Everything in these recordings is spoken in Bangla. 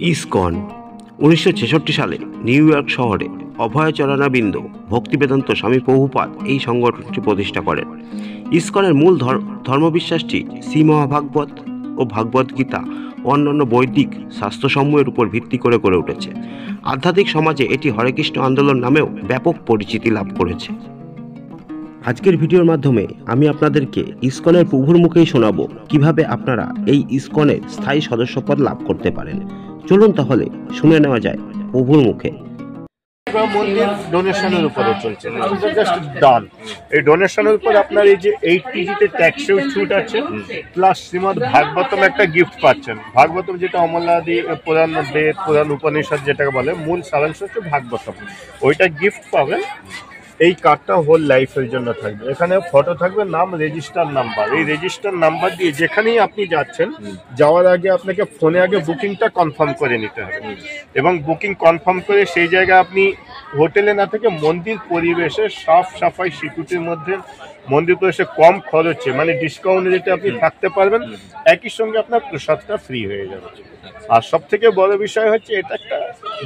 ইসকন 1966 সালে নিউ ইয়র্ক শহরে অভয়চরণাবিন্দ ভক্তিবেদান্ত স্বামী প্রভুপাদ এই সংগঠনটি প্রতিষ্ঠা করেন। ইসকনের মূল ধর্মবিশ্বাসটি শ্রীমহাভাগবত ও ভাগবত গীতা ও অন্যান্য বৈদিক শাস্ত্রসমূহের উপর ভিত্তি করে গড়ে উঠেছে। আধ্যাত্মিক সমাজে এটি হরে কৃষ্ণ আন্দোলন নামেও ব্যাপক পরিচিতি লাভ করেছে। আজকের ভিডিওর মাধ্যমে আমি আপনাদেরকে ইসকনের প্রভুর মুখেই শোনাবো কিভাবে আপনারা এই ইসকনের স্থায়ী সদস্যপদ লাভ করতে পারেন। চলুন তাহলে শুনে নেওয়া যায় প্রভুর মুখে। মন্দির ডোনেশনের উপরে চলছে, জাস্ট দান। এই ডোনেশনের উপর আপনার এই যে 8 কেজিতে ট্যাক্সেও ছুট আছে, প্লাস শ্রীমদ ভাগবতম একটা গিফট পাচ্ছেন। ভাগবতম যেটা অমলাদি পুরাণ বেদ পুরাণ উপনিষদ যেটাকে বলে, মূল সারাংশ হচ্ছে ভাগবতম, ওইটা গিফট পাবেন। এই কার্ডটা হোল লাইফের জন্য থাকবে। এখানে ফটো থাকবে, নাম, রেজিস্টার নাম্বার। এই রেজিস্টার নাম্বার দিয়ে যেখানেই আপনি যাচ্ছেন, যাওয়ার আগে আপনাকে ফোনে আগে বুকিংটা কনফার্ম করে নিতে হবে, এবং বুকিং কনফার্ম করে সেই জায়গায় আপনি হোটেলে না থেকে মন্দির পরিবেশে সাফ সাফাই সিকিউরিটির মধ্যে মন্দির পরিবেশে কম খরচে, মানে ডিসকাউন্ট রেটে আপনি থাকতে পারবেন। একই সঙ্গে আপনার প্রসাদটা ফ্রি হয়ে যাবে। আর সব থেকে বড় বিষয় হচ্ছে এটা একটা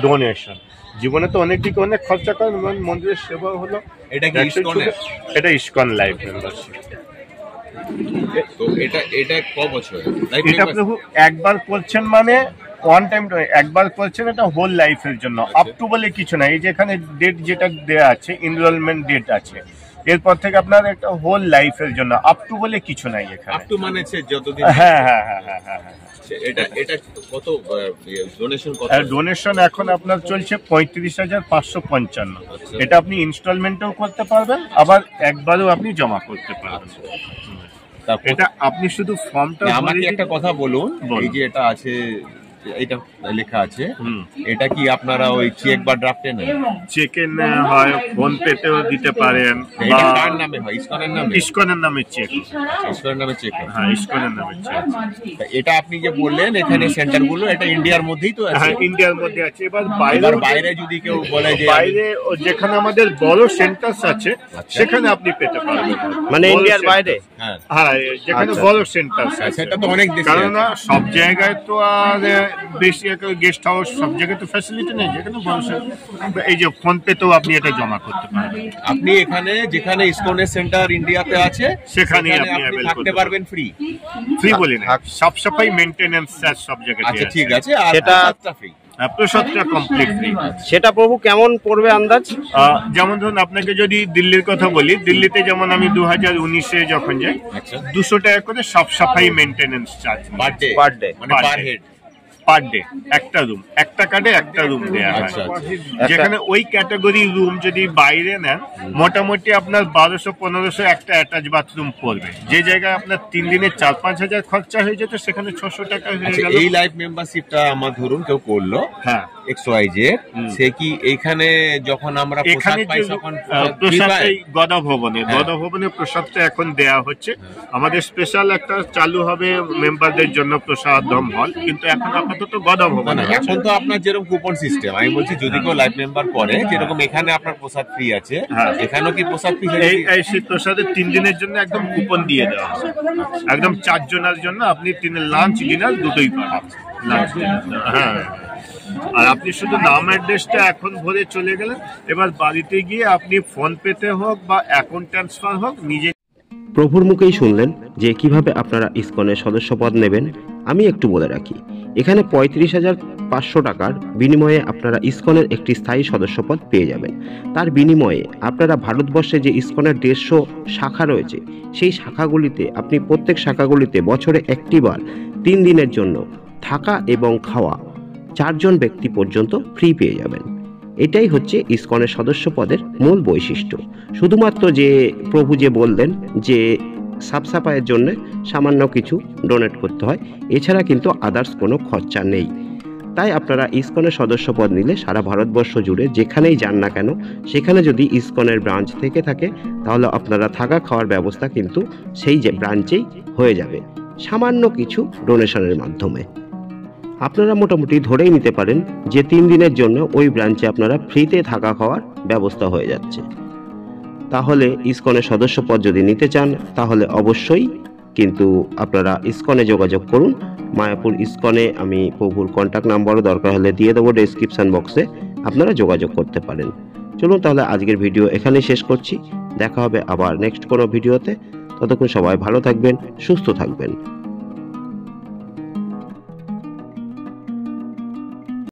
ডোনেশন। জীবনে তো অনেক দিকে অনেক খরচা করেন, মন্দিরের সেবা হলো এটা ইসকন লাইফ মেম্বারশিপ। তো এটা ক বছর? এটা প্রভু একবার করছেন, মানে ওয়ান টাইম একবার করছেন, এটা হোল লাইফের জন্য। আপ টু বলে কিছু না, এই যে এখানে ডেট যেটা দেওয়া আছে, এনরোলমেন্ট ডেট আছে, এরপর থেকে আপনার একটা হোল লাইফের জন্য। আপ টু বলে কিছু নাই এখানে। আপ টু মানে যতদিন। হ্যাঁ হ্যাঁ হ্যাঁ হ্যাঁ হ্যাঁ হ্যাঁ। এটা কত ডোনেশন? ডোনেশন এখন আপনার চলছে 35,555। এটা আপনি ইনস্টলমেন্টেও করতে পারবেন, আবার একবারও আপনি জমা করতে পারবেন। এটা আপনি শুধু ফর্মটা আমাকে একটা কথা বলুন, এই যে এটা আছে, এটা লেখা আছে, এটা কি আপনারা ওই চেক বা ড্রাফটে নেন? চেকে হয়, ফোন পেতেও দিতে পারেন। এটা কার নামে হয়? ইসকনের নামে? ইসকনের নামে চেক। ইসকনের নামে চেক? হ্যাঁ, ইসকনের নামে চেক। এটা আপনি যে বললেন এখানে সেন্টারগুলো, এটা ইন্ডিয়ার মধ্যেই তো আছে? হ্যাঁ, ইন্ডিয়ার মধ্যে আছে। এবার বাইরে যদি কেউ বলে যে বাইরে, যেখানে আমাদের বড় সেন্টার আছে সেখানে আপনি পেতে পারবেন, মানে ইন্ডিয়ার বাইরে। হ্যাঁ, যেখানে বড় সেন্টার আছে। সেটা তো অনেক দেশে, কারণ সব জায়গায় তো আর বেশি গেস্ট হাউস সব জায়গায় তো ফ্যাসিলিটি নেই। যেখানে এই যে ফোন পে তো আপনি এটা জমা করতে পারবেন। আপনি এখানে যেখানে ইসকনের সেন্টার ইন্ডিয়াতে আছে সেখানে আপনি থাকতে পারবেন ফ্রি। ফ্রি বলি না, সাফ সাফাই মেইনটেনেন্স সব জায়গায়। আচ্ছা, ঠিক আছে। আর সেটা ফ্রি, প্রসাদটা কমপ্লিট ফ্রি। সেটা প্রভু কেমন পড়বে আন্দাজ? যেমন ধরুন, আপনাকে যদি দিল্লির কথা বলি, দিল্লিতে যেমন আমি 2019-এ যখন যাই, 200 টাকা করে সাফ সাফাই মেইনটেনেন্স চার্জ পার ডে, মানে পার হেড, পার ডে। একটা রুম, একটা কার্ডে একটা রুম দেওয়া হয়। যেখানে ওই ক্যাটাগরি রুম যদি বাইরে নেন, মোটামুটি আপনার 1200-1500 একটা অ্যাটাচ বাথরুম পড়বে। যে জায়গায় আপনার 3 দিনে 4-5 হাজার খরচা হয়ে যেত, সেখানে 600 টাকা হয়ে গেল। এই লাইফ মেম্বারশিপটা আমার ধরুন কেউ করলো, হ্যাঁ, XYZ, সে কি এইখানে যখন আমরা এখানে প্রসাদ গদাভবনে প্রসাদটা এখন দেয়া হচ্ছে। আমাদের স্পেশাল একটা চালু হবে মেম্বারদের জন্য প্রসাদম হল, কিন্তু এখন আপাতত গদাভবন। এখন তো আপনার যেরকম কুপন সিস্টেম, আমি বলছি যদি কেউ লাইফ মেম্বার করে, যেরকম এখানে আপনার প্রসাদ ফ্রি আছে, এখানেও কি প্রসাদ ফ্রি? এই প্রসাদের 3 দিনের জন্য একদম কুপন দিয়ে দেওয়া হবে, একদম 4 জনের জন্য। আপনি লাঞ্চ ডিনার দুটোই পাবেন। হ্যাঁ, আর আপনি শুধু নাম অ্যাড্রেসটা এখন ভরে চলে গেলেন। এবার বাড়িতে গিয়ে আপনি ফোন পেতে হোক বা অ্যাকাউন্ট ট্রান্সফার হোক, নিজে। প্রভুর মুখেই শুনলেন যে কিভাবে আপনারা ইসকনের সদস্যপদ নেবেন। আমি একটু বলে রাখি, এখানে 35,500 টাকার বিনিময়ে আপনারা ইসকনের একটি স্থায়ী সদস্যপদ পেয়ে যাবেন। তার বিনিময়ে আপনারা ভারতবর্ষে যে ইসকনের 150 শাখা রয়েছে, সেই শাখাগুলিতে আপনি প্রত্যেক শাখাগুলিতে বছরে একটিবার 3 দিনের জন্য থাকা এবং খাওয়া 4 জন ব্যক্তি পর্যন্ত ফ্রি পেয়ে যাবেন। এটাই হচ্ছে ইসকনের সদস্যপদের মূল বৈশিষ্ট্য। শুধুমাত্র যে প্রভু যে বললেন যে সাফ সাফাইয়ের জন্য সামান্য কিছু ডোনেট করতে হয়, এছাড়া কিন্তু আদার্স কোনো খরচা নেই। তাই আপনারা ইসকনের সদস্যপদ নিলে সারা ভারতবর্ষ জুড়ে যেখানেই যান না কেন, সেখানে যদি ইসকনের ব্রাঞ্চ থেকে থাকে, তাহলে আপনারা থাকা খাওয়ার ব্যবস্থা কিন্তু সেই যে ব্রাঞ্চেই হয়ে যাবে সামান্য কিছু ডোনেশনের মাধ্যমে। আপনারা মোটামুটি ধরেই নিতে পারেন যে 3 দিনের জন্য ওই ব্রাঞ্চে আপনারা ফ্রিতে থাকা খাওয়ার ব্যবস্থা হয়ে যাচ্ছে। তাহলে ইসকনের সদস্যপদ যদি নিতে চান, তাহলে অবশ্যই কিন্তু আপনারা ইসকনে যোগাযোগ করুন। মায়াপুর ইসকনে আমি প্রভুর কন্ট্যাক্ট নাম্বারও দরকার হলে দিয়ে দেবো ডেসক্রিপশন বক্সে, আপনারা যোগাযোগ করতে পারেন। চলুন তাহলে আজকের ভিডিও এখানেই শেষ করছি। দেখা হবে আবার নেক্সট কোনো ভিডিওতে। ততক্ষণ সবাই ভালো থাকবেন, সুস্থ থাকবেন।